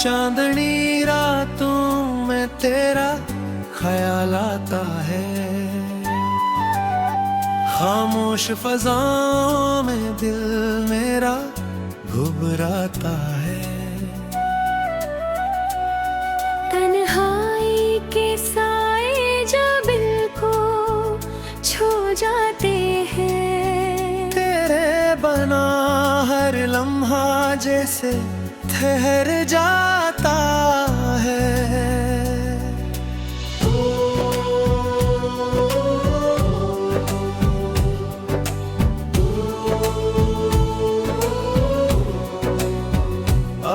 चांदनी रातों में तेरा ख्याल आता है, खामोश फज़ाओं में दिल मेरा घुबराता है। तन्हाई के साए जो दिल को छू जाते हैं, तेरे बना हर लम्हा जैसे ठहर जाता है।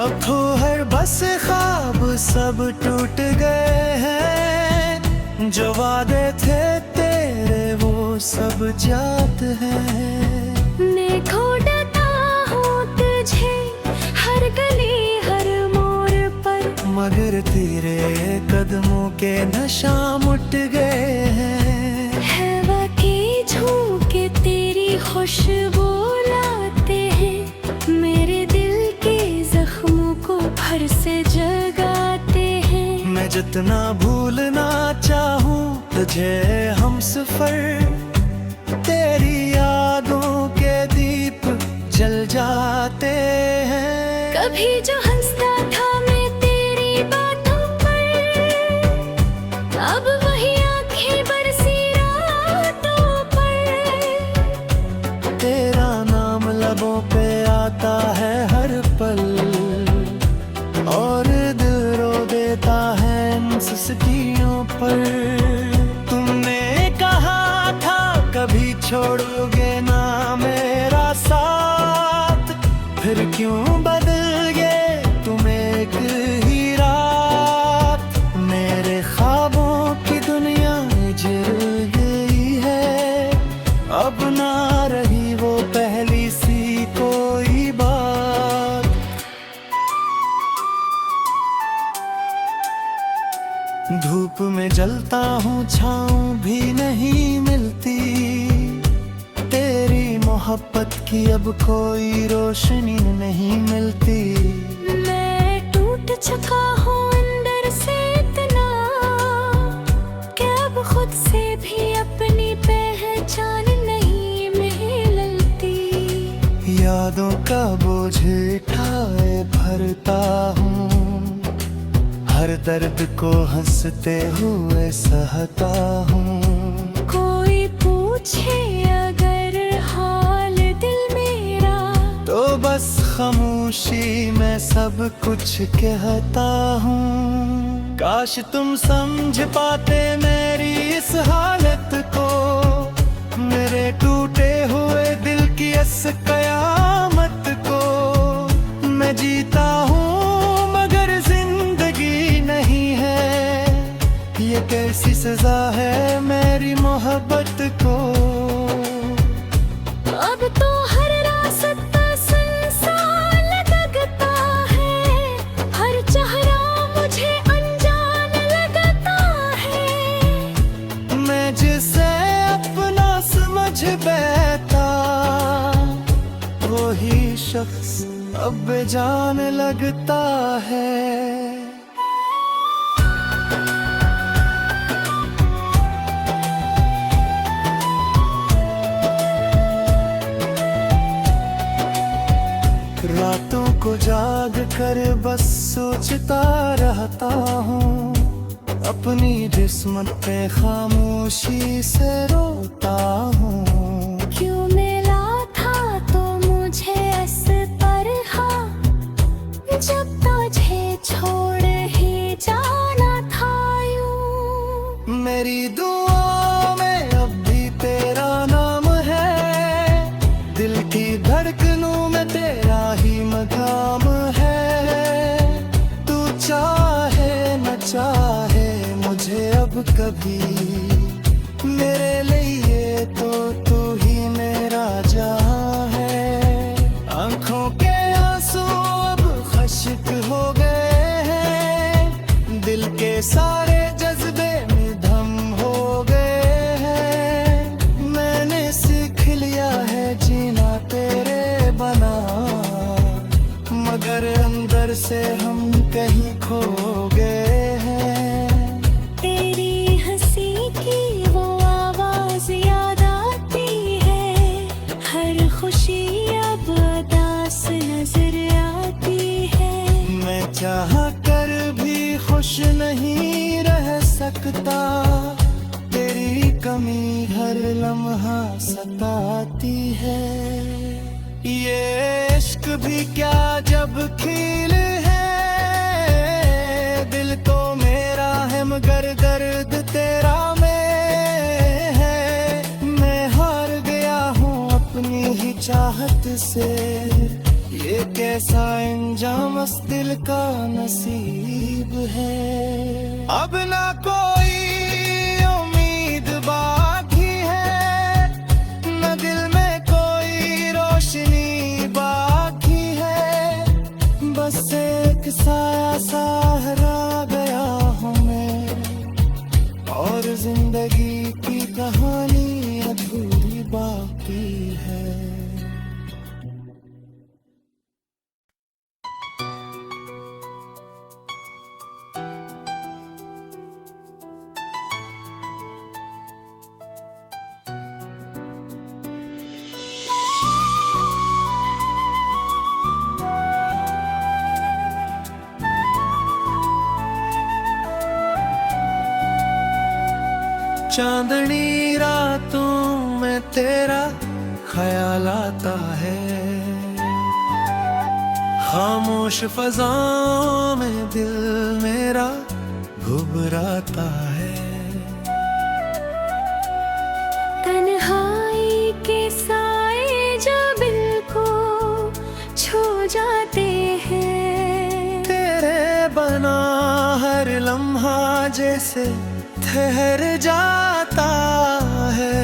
अब तो हर बस ख्वाब सब टूट गए हैं, जो वादे थे तेरे वो सब जात हैं। मैं ढूंढता हूँ तुझे हर गली हर मोड़ पर, मगर तेरे कदमों के नशा मुट गए हैं। हवा के झोंके तेरी खुशबू लाते हैं, मेरे दिल के जख्मों को फिर से जगाते हैं। मैं जितना भूलना चाहूँ तुझे हम सफर, तेरी यादों के दीप जल जाते हैं। कभी जो हंसता था मैं तेरी बातों पर, अब वही आंखें बरसी रातों पर। तेरा नाम लबों पे आता है हर पल, और दिल रो देता है इन सिसकियों पर। तुमने कहा था कभी छोड़ोगे ना मेरा साथ, फिर क्यों बदल गए तुम एक ही रात। मेरे ख्वाबों की दुनिया जल गई है, अब ना रही वो पहली सी कोई बात। धूप में जलता हूँ छाँव भी नहीं मिलती, तेरी मोहब्बत की अब कोई रोशनी नहीं मिलती। मैं टूट चुका हूँ अंदर से इतना, कि अब खुद से भी अपनी पहचान नहीं मिलती। यादों का बोझ उठाए भरता हूँ, हर दर्द को हंसते हुए सहता हूँ। कोई पूछे अगर हाल दिल मेरा, तो बस खामोशी में सब कुछ कहता हूँ। काश तुम समझ पाते मेरी इस हालत को, मेरे टूटे हुए दिल की इस कयामत को। मैं जीता हूँ मगर जिंदगी नहीं है, ये कैसी सजा है मेरी मोहब्बत को। अब तो हर रास्ता सुनसान लगता है, हर चेहरा मुझे अनजान लगता है। मैं जिसे अपना समझ बैठा, वही शख्स अब बेजान लगता है। रातों को जाग कर बस सोचता रहता हूँ, अपनी जिस्मत पे खामोशी से रोता हूँ। क्यों मिला था तो मुझे इस तरह, जब तुझे छोड़ ही जाना था यूं। मेरी दुआओं में अब भी तेरा नाम है, दिल की धड़कनों में तेरा ही मकाम है। तू चाहे न चाहे मुझे अब कभी, मेरे लिए तो तू ही मेरा जहां है। आंखों के आंसू अब खश्क हो गए हैं, दिल के सारे जज्बे में धम हो गए हैं। मैंने सीख लिया है जीना तेरे बना, मगर अंदर से हम कहीं चाह कर भी खुश नहीं रह सकता, तेरी कमी हर लम्हा सताती है। ये इश्क भी क्या जब खील है, दिल तो मेरा है मगर दर्द तेरा में है। मैं हार गया हूँ अपनी ही चाहत से, ये कैसा अंजाम इस दिल का नसीब है। अब ना कोई उम्मीद बाकी है, न दिल में कोई रोशनी बाकी है। बस एक साया सहारा गया हूँ मैं, और जिंदगी की कहानी अधूरी बाकी है। चांदनी रातों में तेरा ख्याल आता है, खामोश फजाओं में दिल मेरा घुबराता है। तन्हाई के साए जो दिल को छू जाते हैं, तेरे बना हर लम्हा जैसे ठहर जाता है।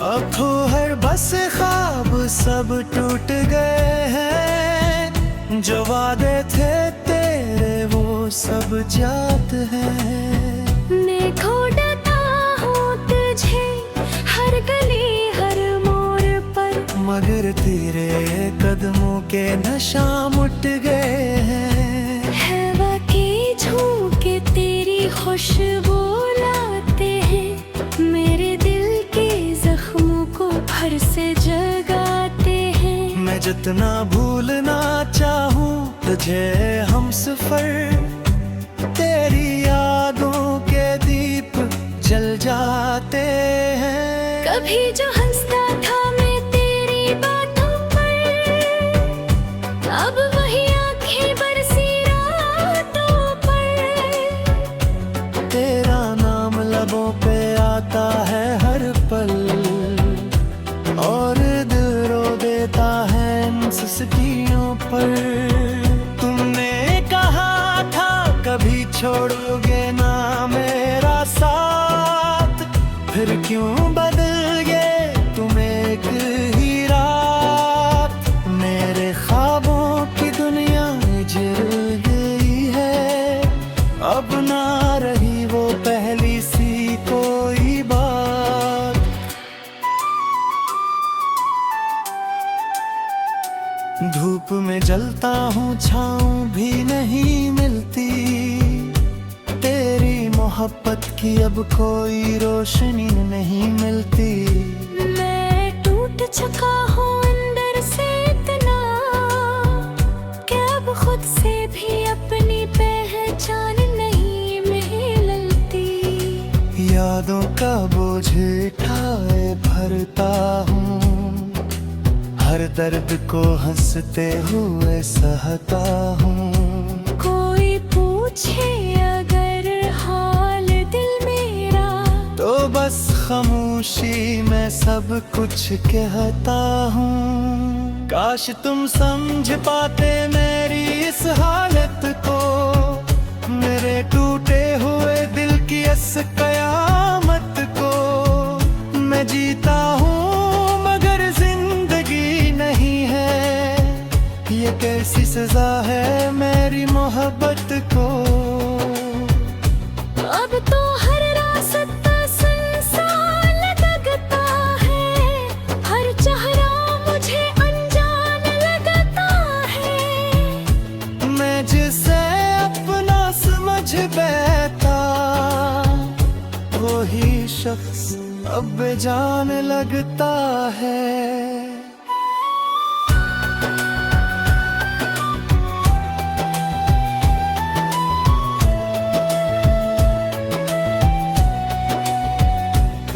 अब तो हर बस ख्वाब सब टूट गए हैं, जो वादे थे तेरे वो सब जात हैं। मैं ढूंढता हूँ तुझे हर गली हर मोड़ पर, मगर तेरे कदमों के नशा मुट गए हैं। हवा के झोंके तेरी खुशबू लाते हैं, मेरे दिल के जख्मों को फिर से जगाते हैं। मैं जितना भूलना चाहूँ तुझे हम सफर, तेरी यादों के दीप जल जाते हैं। कभी जो हंसता था मैं तेरी बातों पर, अब वही आंखें बरसी रातों पर। तेरा नाम लबों पे आता है हर पल, और दिल रो देता है इन सिसकियों पर। तुमने कहा था कभी छोड़ोगे ना मेरा साथ, फिर क्यों बदल गए तुम एक ही रात। मेरे ख्वाबों की दुनिया जल गई है, अब ना रही वो पहली सी कोई बात। धूप में जलता हूँ छाँव भी नहीं मिलती, तेरी मोहब्बत की अब कोई रोशनी नहीं मिलती। मैं टूट चुका हूँ अंदर से इतना, कि अब खुद से भी अपनी पहचान नहीं मिलती। यादों का बोझ उठाए भरता हूँ, हर दर्द को हंसते हुए सहता हूँ। कोई पूछे अगर हाल दिल मेरा, तो बस खामोशी में सब कुछ कहता हूँ। काश तुम समझ पाते मेरी इस हालत को, मेरे टूटे हुए दिल की इस कयामत को। मैं जीता हूँ मगर जिंदगी नहीं है, ये कैसी सजा है मेरी मोहब्बत को। अब तो हर रास्ता सुनसान लगता है, हर चेहरा मुझे अनजान लगता है। मैं जिसे अपना समझ बैठा, अब बेजान लगता है।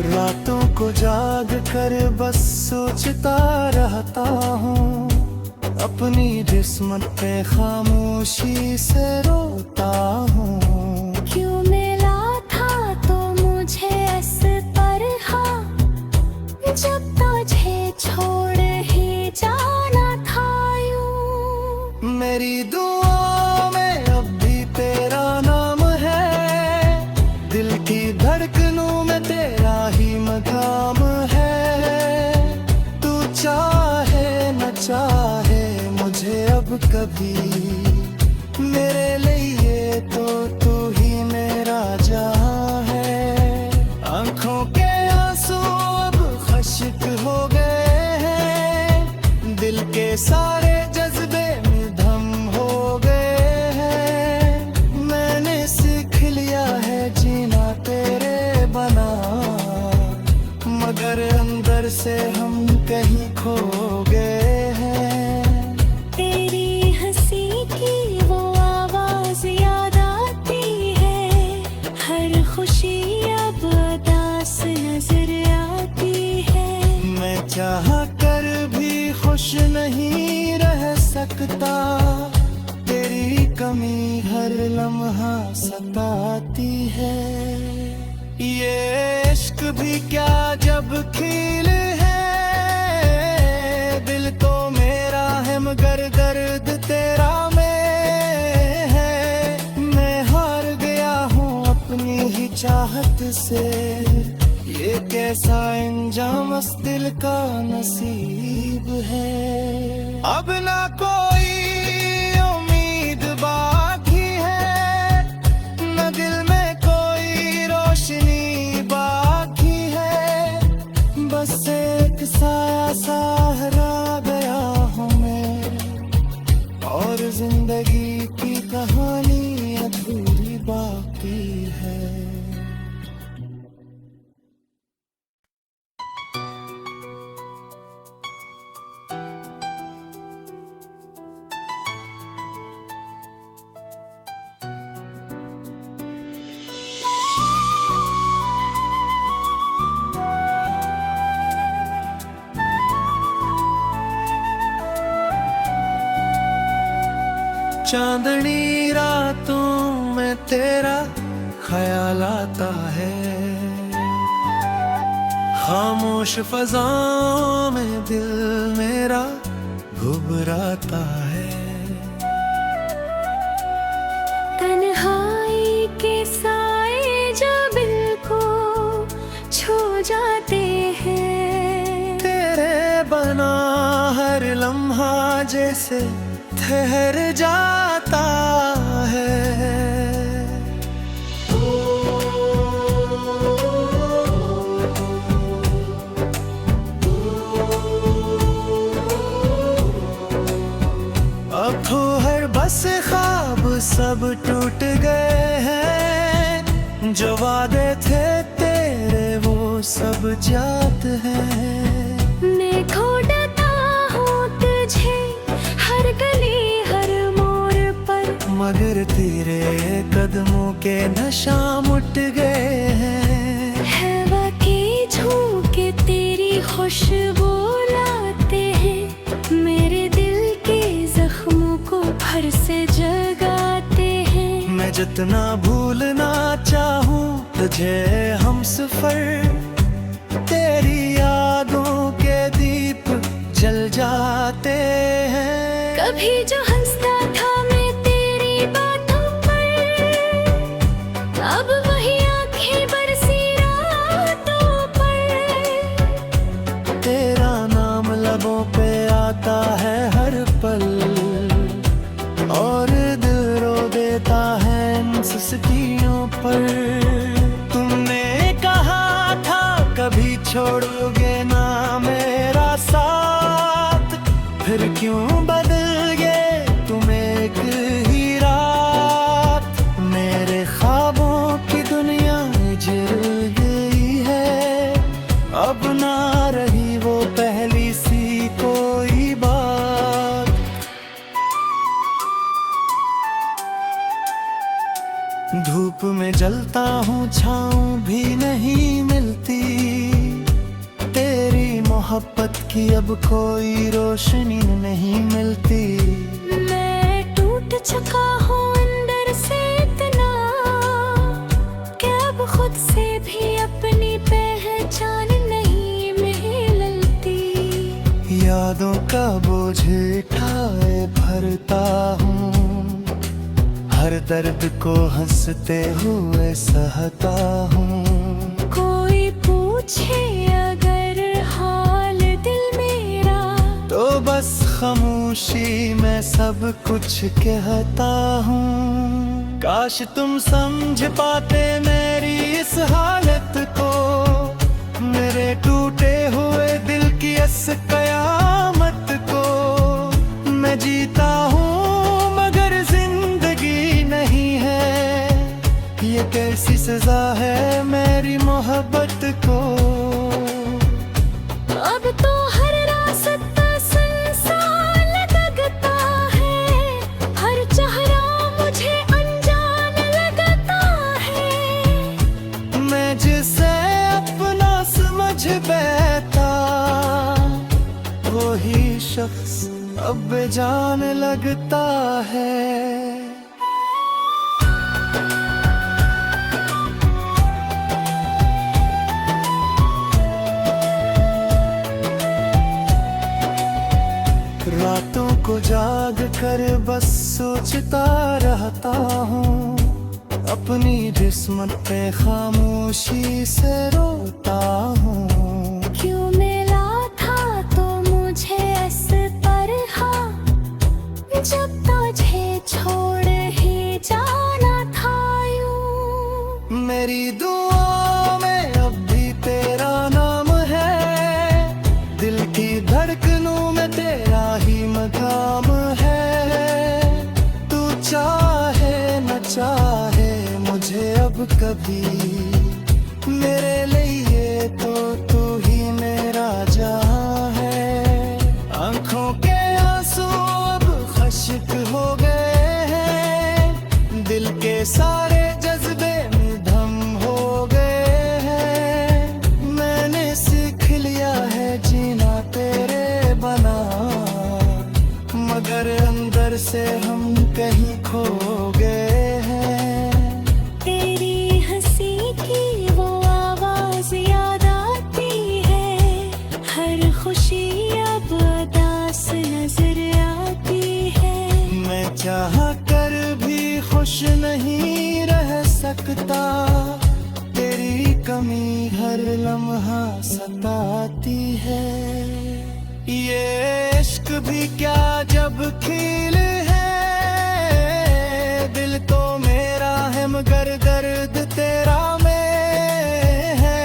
रातों को जाग कर बस सोचता रहता हूँ, अपनी किस्मत पे खामोशी से रोता हूँ। क्यों मिला था तो मुझे इस तरह, जब तुझे छोड़ ही जाना था यूं। मेरी दुआओं में अब भी तेरा नाम है, दिल की धड़कनों में तेरा ही मकाम है। तू चाहे न चाहे मुझे अब कभी, मेरे लिए तो तू ही मेरा जहां है। आंखों के आंसू अब खश्क हो गए हैं, दिल के सारे जज्बे में धम हो गए हैं। मैंने सीख लिया है जीना तेरे बना, मगर अंदर से हम कहीं खो गए हैं। तेरी हंसी की वो आवाज याद आती है, हर खुशी अब उदास नजर आती है। मैं चाह कर भी खुश नहीं रह सकता, तेरी कमी हर लम्हा सताती है। ये इश्क भी क्या जब खील है, दिल तो मेरा है मगर दर्द तेरा में है। मैं हार गया हूँ अपनी ही चाहत से, ये कैसा इंजाम इस दिल का नसीब है। अब ना कोई उम्मीद बाकी है, न दिल में कोई रोशनी बाकी है। बस एक साया सहारा गया हूँ मैं, और जिंदगी की कहानी अधूरी बाकी है। चांदनी रातों में तेरा ख्याल आता है, खामोश फजाओं में दिल मेरा घुबराता है। तन्हाई के साए जो दिल को छू जाते हैं, तेरे बना हर लम्हा जैसे ठहर जाता है। अब तो हर बस ख्वाब सब टूट गए हैं, जो वादे थे तेरे वो सब जात हैं। मैं ढूंढता हूँ तुझे हर गली हर मोड़ पर, मगर तेरे कदमों के नशा मुट गए हैं। हवा के झोंके तेरी खुशबू लाते हैं, मेरे दिल के जख्मों को फिर से जगाते हैं। मैं जितना भूलना चाहूँ तुझे हम सफर, तेरी यादों के दीप जल जाते हैं। कभी जो हंसता था मैं तेरी बातों पर, अब वही आंखें बरसी रातों पर। तेरा नाम लबों पे आता है हर पल, और दिल रो देता है इन सुस्तियों पर। तुमने कहा था कभी छोड़ोगे ना मेरा साथ, फिर क्यों बदल गए तुम्हें धूप में जलता हूँ, छाँव भी नहीं मिलती। तेरी मोहब्बत की अब कोई रोशनी नहीं मिलती। मैं टूट चुका हूँ अंदर से इतना कि अब खुद से भी अपनी पहचान नहीं मिलती। यादों का बोझ उठाए भरता हूँ, हर दर्द को हंसते हुए सहता हूँ। कोई पूछे अगर हाल दिल मेरा, तो बस खामोशी में सब कुछ कहता हूँ। काश तुम समझ पाते मेरी इस हालत को, मेरे टूटे हुए दिल की इस कयामत को। मैं जीता हूँ मगर जिंदगी नहीं है, ये कैसी सजा है मेरी मोहब्बत को। अब तो हर रास्ता सुनसान लगता है, हर चेहरा मुझे अनजान लगता है। मैं जिसे अपना समझ बैठा, वही शख्स अब बेजान लगता है। रातों को जाग कर बस सोचता रहता हूँ, अपनी किस्मत पे खामोशी से रोता हूँ। क्यों मिला था तो मुझे इस तरह, जब तुझे छोड़ ही जाना था यूं। मेरी दुआ में अब भी तेरा नाम है, दिल की धड़कनों में तेरा ही मकाम है। तू चाहे न चाहे मुझे अब कभी, मेरे लिए तो तू ही मेरा जहां है। आंखों के आंसू अब खश्क हो गए हैं, दिल के सारे जज्बे में दम हो गए हैं। मैंने सीख लिया है जीना तेरे बना, मगर अंदर से हम कहीं खो गए हैं। तेरी हंसी की वो आवाज याद आती है, हर खुशी अब उदास नजर आती है। मैं चाह कर भी खुश नहीं रह सकता, तेरी कमी हर लम्हा सताती है। ये इश्क भी क्या जब खिल है, दिल तो मेरा है मगर दर्द तेरा में है।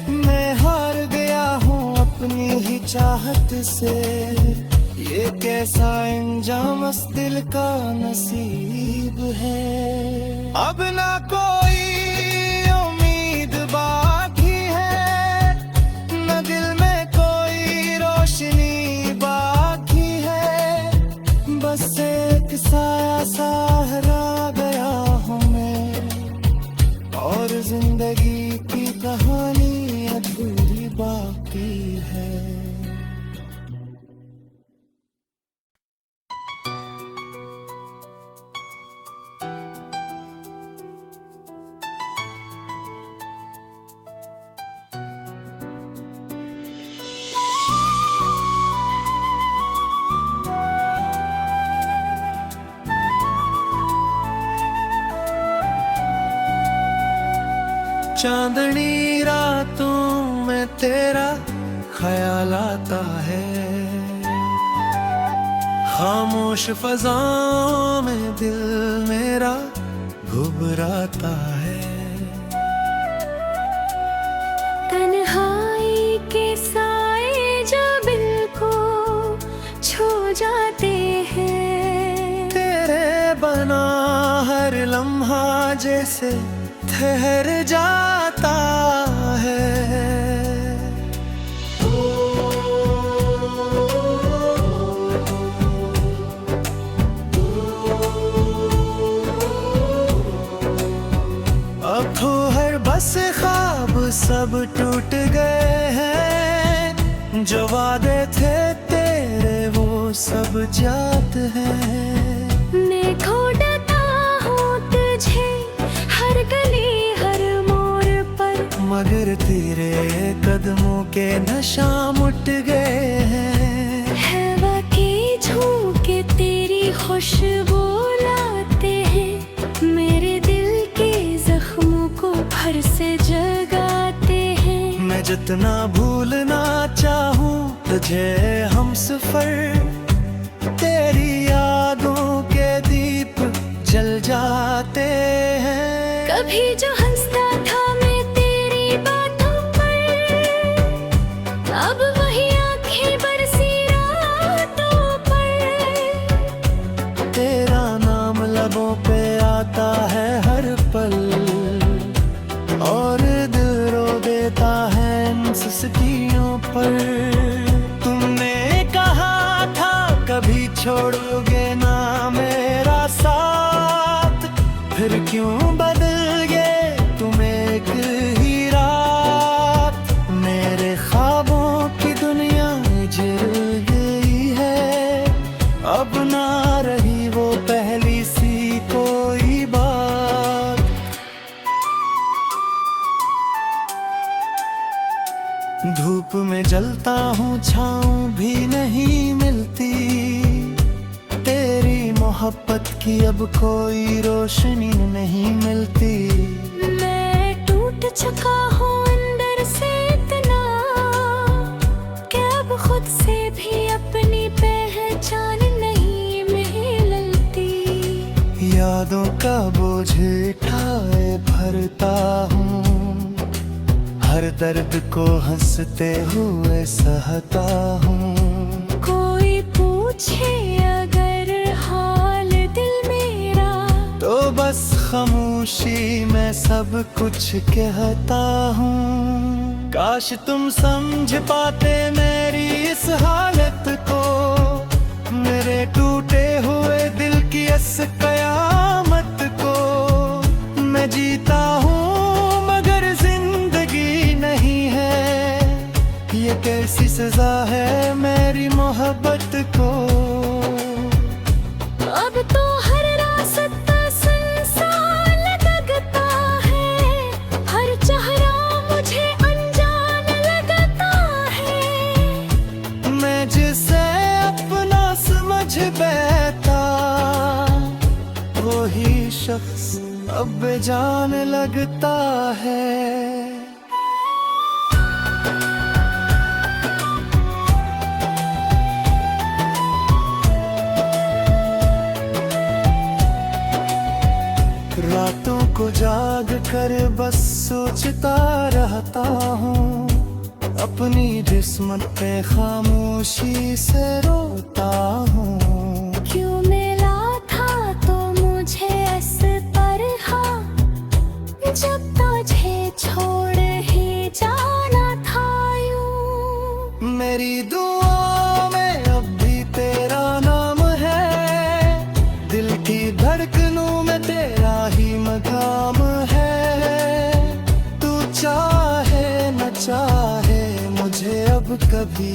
मैं हार गया हूँ अपनी ही चाहत से, ये कैसा इंजाम इस दिल का नसीब है। अब ना कोई उम्मीद बाकी है, न दिल में कोई रोशनी बाकी है। बस एक साया सहारा गया हूँ मैं, और जिंदगी की कहानी अधूरी बाकी है। चांदनी रातों में तेरा ख्याल आता है, खामोश फजाओं में दिल मेरा घुबराता है। तन्हाई के साए जो दिल को छू जाते हैं, तेरे बना हर लम्हा जैसे ठहर जाता है। सब जात हैं। मैं ढूंढता हूँ तुझे हर गली हर मोड़ पर, मगर तेरे कदमों के नशा मुट गए हैं। है वाकई झोंके तेरी खुशबू लाते हैं, मेरे दिल के जख्मों को फिर से जगाते हैं। मैं जितना भूलना चाहूँ तुझे हम सफर, तेरी यादों के दीप जल जाते हैं। कभी जो हंसता था मैं तेरी बातों पर, अब वही आंखें बरसी रातों पर। तेरा नाम लबों पे आता है हर पल, और दिल रो देता है इन सिसकियों पर। तुमने कहा था कभी छोड़ोगे ना मेरा साथ, फिर क्यों बदल गए तुम एक ही रात। मेरे ख्वाबों की दुनिया जल गई है, अब ना रही वो पहली सी कोई बात। धूप में जलता हूँ छाँव भी नहीं मिलती, तेरी मोहब्बत की अब कोई रोशनी नहीं मिलती। मैं टूट चुका हूँ अंदर से इतना, कि अब खुद से भी अपनी पहचान नहीं मिलती। यादों का बोझ उठाए भरता हूँ, हर दर्द को हंसते हुए सहता हूँ। कोई पूछे अगर हाल दिल मेरा, तो बस खामोशी में सब कुछ कहता हूँ। काश तुम समझ पाते मेरी इस हालत को, मेरे टूटे हुए दिल की इस कयामत को। मैं जीता हूँ मगर जिंदगी नहीं है, ये कैसी सजा है मेरी मोहब्बत को। अब तो हर रास्ता सुनसान लगता है, हर चेहरा मुझे अनजान लगता है। मैं जिसे अपना समझ बैठा, वही शख्स अब बेजान लगता है। रातों को जाग कर बस सोचता रहता हूँ, अपनी जिस्मत पे खामोशी से रोता हूँ। क्यों मिला था तो मुझे इस तरह, जब तुझे छोड़ ही जाना था यूं। मेरी दुआ में अब भी तेरा नाम है, दिल की धड़कनों में तेरा ही मकाम है। तू चाहे न चाहे मुझे अब कभी,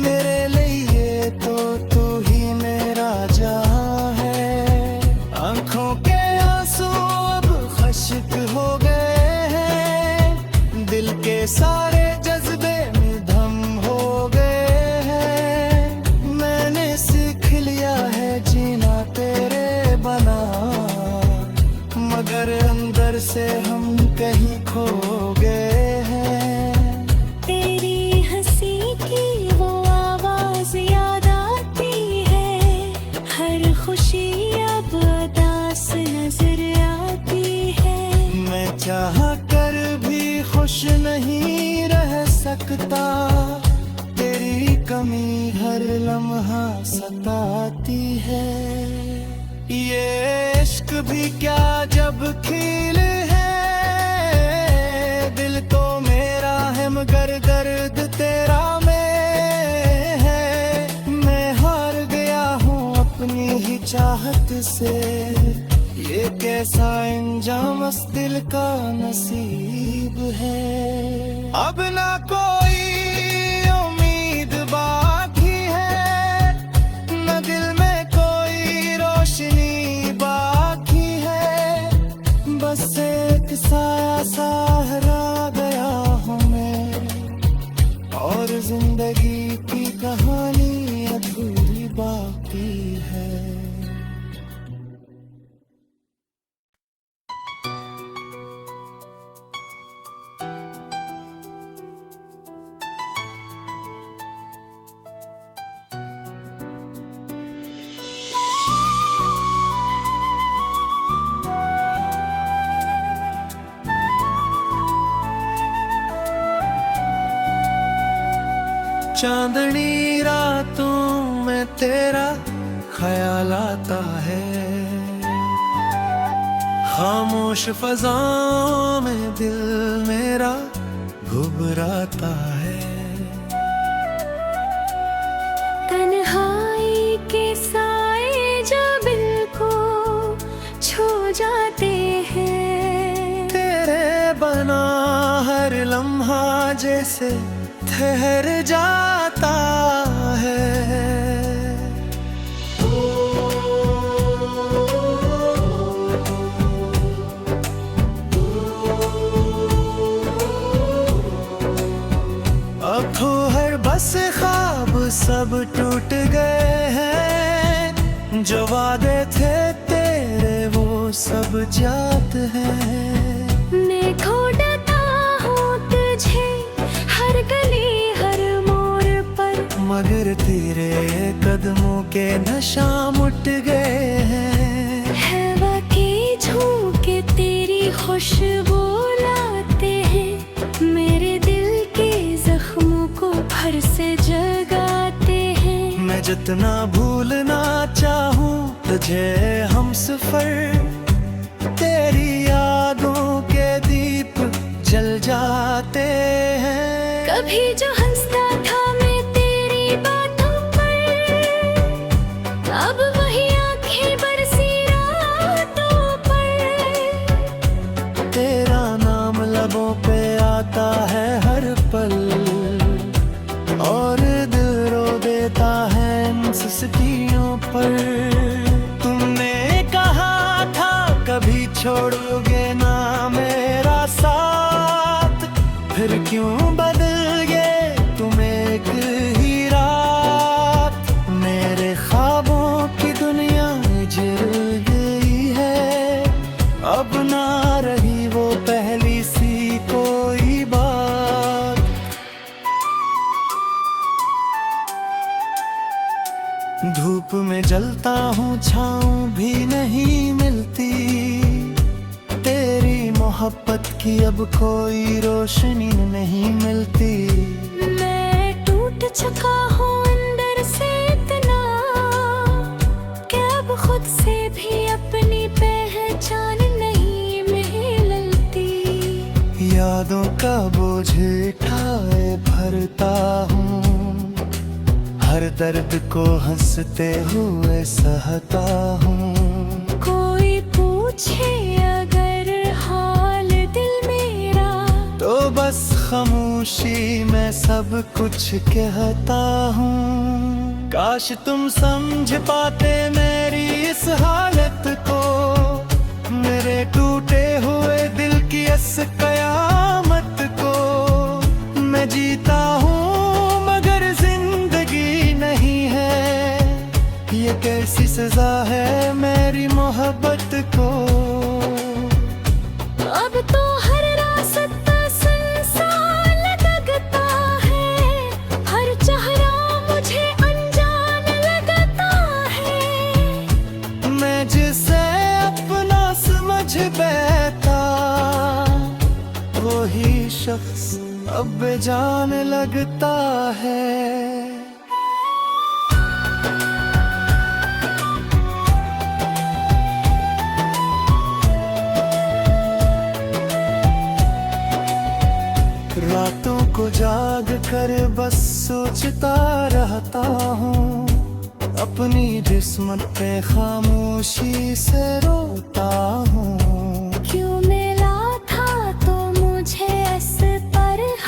मेरे लिए तो तू ही मेरा जहां है। आंखों के आंसू अब खश्क हो गए हैं, दिल के सारे जज्बे में दम हो गए हैं। मैंने सीख लिया है जीना तेरे बना, मगर अंदर से हम कहीं खो गए हैं। तेरी हंसी की वो आवाज याद आती है, हर खुशी अब उदास नजर आती है। मैं चाह कर भी खुश नहीं रह सकता, तेरी कमी हर लम्हा सताती है। ये इश्क भी क्या जब खिल है, दिल तो मेरा है मगर दर्द तेरा में है। मैं हार गया हूँ अपनी ही चाहत से, ये कैसा इंजाम इस दिल का नसीब है। अब ना कोई उम्मीद बाकी है, चांदनी रातों में तेरा ख्याल आता है, खामोश फजाओं में दिल मेरा घुबराता है। तन्हाई के साए जो दिल को छू जाते हैं, तेरे बना हर लम्हा जैसे ठहर जाता है। अब तो हर बस ख्वाब सब टूट गए हैं, जो वादे थे तेरे वो सब जात हैं। मैं ढूंढता हूँ तुझे हर गली हर मोड़ पर, मगर तेरे कदमों के नशा मुट गए हैं। है वाकई झोंके तेरी खुशबू लाते हैं, मेरे दिल के जख्मों को भर से जगाते हैं। मैं जितना भूलना चाहूँ तुझे हम सफर, तेरी यादों के दीप जल जाते हैं। कभी जो हंसता था मैं तेरी बातों पर, अब वही आंखें बरसी रातों पर। तेरा नाम लबों पे आता है हर पल, और दिल रो देता है इन सिसकियों पर। तुमने कहा था कभी छोड़ोगे ना मेरा साथ, फिर क्यों बदल गए तुम एक ही रात। मेरे ख्वाबों की दुनिया जल गई है, अब ना रही वो पहली सी कोई बात। धूप में जलता हूँ छाँव भी नहीं मिलती, तेरी मोहब्बत की अब कोई रोशनी नहीं मिलती। मैं टूट चुका हूँ अंदर से इतना, कि अब खुद से भी अपनी पहचान नहीं मिलती। यादों का बोझ उठाए भरता हूँ, हर दर्द को हंसते हुए सहता हूँ। कोई पूछे अगर हाल दिल मेरा, तो बस खामोशी में सब कुछ कहता हूँ। काश तुम समझ पाते मेरी इस हालत को, मेरे टूटे हुए दिल की इस कयामत को। मैं जीता हूँ मगर जिंदगी नहीं है, ये कैसी सजा है मेरी मोहब्बत को। अब तो हर रास्ता सुनसान लगता है, हर चेहरा मुझे अनजान लगता है। मैं जिसे अपना समझ बैठा, वही शख्स अब बेजान लगता है। रातों को जाग कर बस सोचता रहता हूँ, अपनी जिस्मत पे खामोशी से रोता हूँ। क्यों मिला था तो मुझे इस तरह,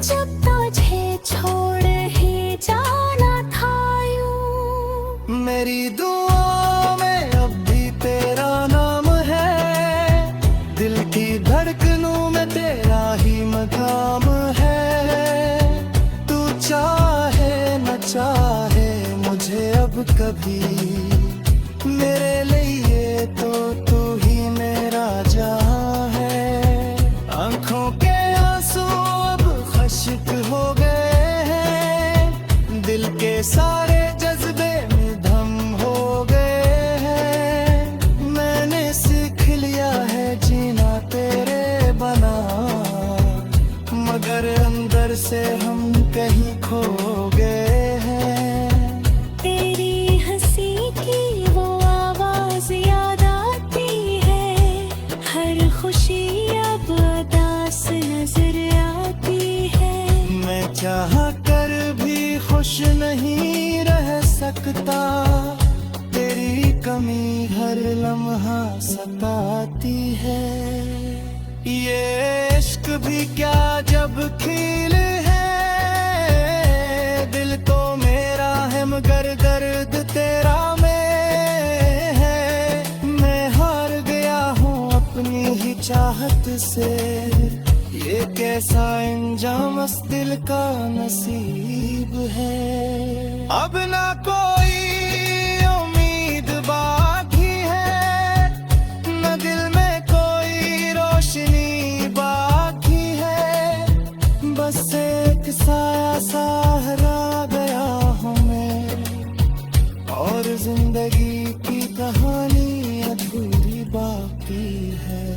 जब तुझे छोड़ ही जाना था यूं। मेरी दुआ में अब भी तेरा नाम है, दिल की धड़कनों में तेरा ही मकाम है। तू चाहे न चाहे मुझे अब कभी, मेरे लिए तो तू ही मेरा जहां है। आंखों के आंसू अब खश्क हो गए हैं, दिल के सारे जज्बे में धम हो गए हैं। मैंने सीख लिया है जीना तेरे बना, मगर अंदर से हम कहीं तेरी कमी हर लम्हा सताती है। ये इश्क भी क्या जब खील है, दिल तो मेरा है मगर दर्द तेरा में है। मैं हार गया हूँ अपनी ही चाहत से, ये कैसा इंजाम इस दिल का नसीब है। अब ना कोई उम्मीद बाकी है, न दिल में कोई रोशनी बाकी है। बस एक साया सहारा गया हूँ मैं, और जिंदगी की कहानी अधूरी बाकी है।